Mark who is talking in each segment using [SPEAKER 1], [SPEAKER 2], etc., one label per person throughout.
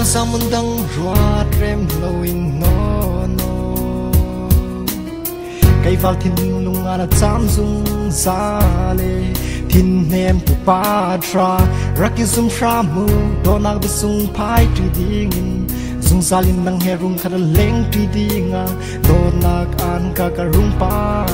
[SPEAKER 1] Samundang ruat rem loin no Cây vào thiên lung ana cham dung zale Thiên nem tu pa tra Raki zum shamu donak besung pai tri dingin Zung zalin nang herung kada leng tri dinga Donak an kakarung pa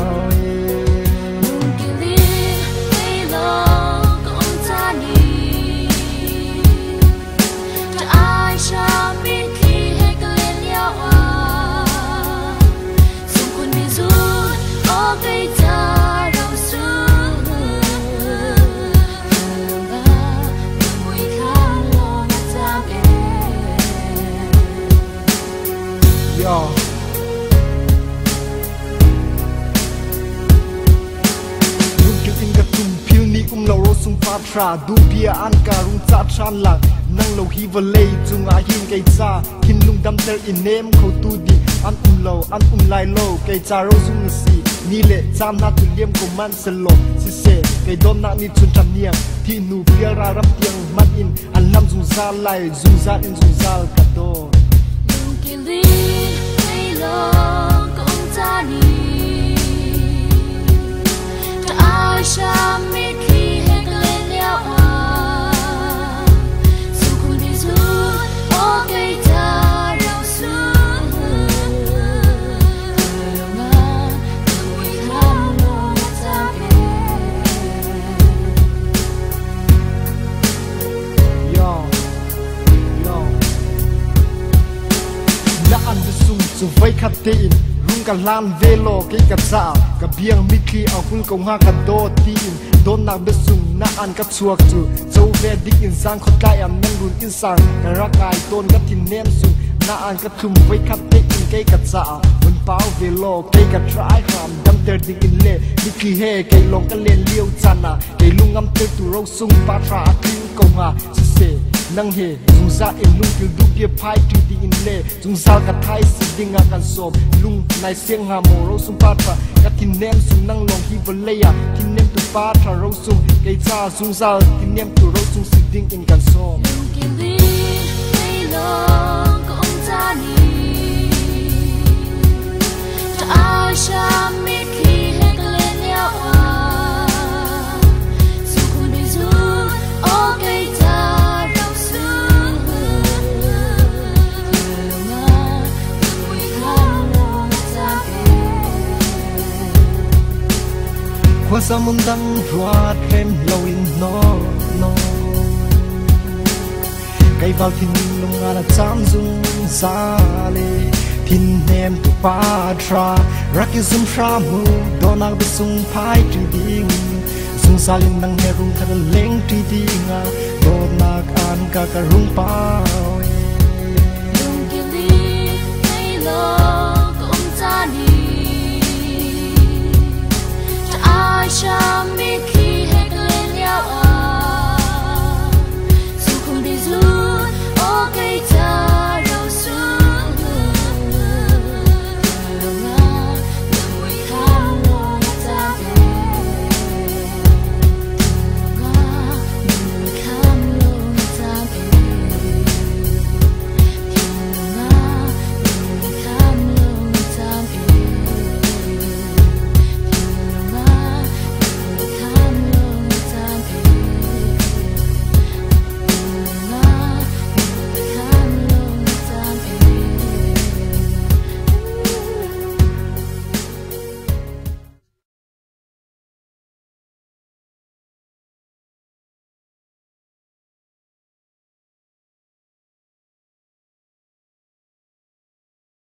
[SPEAKER 1] Sung patra du bia an ka rung cha chan la nang lo hi valley chung a hin kai cha hin lung dam ter in name kho tu di an lai lo kai cha ro sung si ni le cham na tu liem ko man se lo si se kai don na ni chun tham niang thi nu pia ra ram tiang man in an lam zung za lai zung za in zung zal ka do
[SPEAKER 2] lung ki li kai lo kong ta ni ta a sha mi
[SPEAKER 1] Su vây khát tin rung cả lan velo cái cả sao cả biang miki ao kul công ha cả do tin don nak besung na an cả chuak chu châu ve dik in sang khot kai am nang run in sang cả ra kai ton cả tin nem sung na an cả thum vây khát tin cái cả sao mun pau velo cái cả try ram dam ter dik in le miki he cái long cả len liu chana cái lung ngam te tu ro sung pa tra tin công ha se nang he zung za in lung kil du pia pai tu di in le zung zal ka thai si dinga kan som lung nai siang ha mo ro sum pa tra ka tin nem sung nang long hi volaya tin nem tu pa tra ro sum kai cha zung zal tin nem tu ro sum si ding in kan som
[SPEAKER 2] lung ki li kai lo kong ta ni ta a sha mi ki he glen ya wa su ku ni zu o kai ta
[SPEAKER 1] Kwa samundang ruat rem loin no Cây vào thiên lung ana cham dung zale Thiên nem tu pa tra Raki zum shamu donak besung pai tri ding Zung zalin nang herung kada leng tri dinga Donak an kakarung pa
[SPEAKER 2] lung ki li kai lo kong ta ni I shall make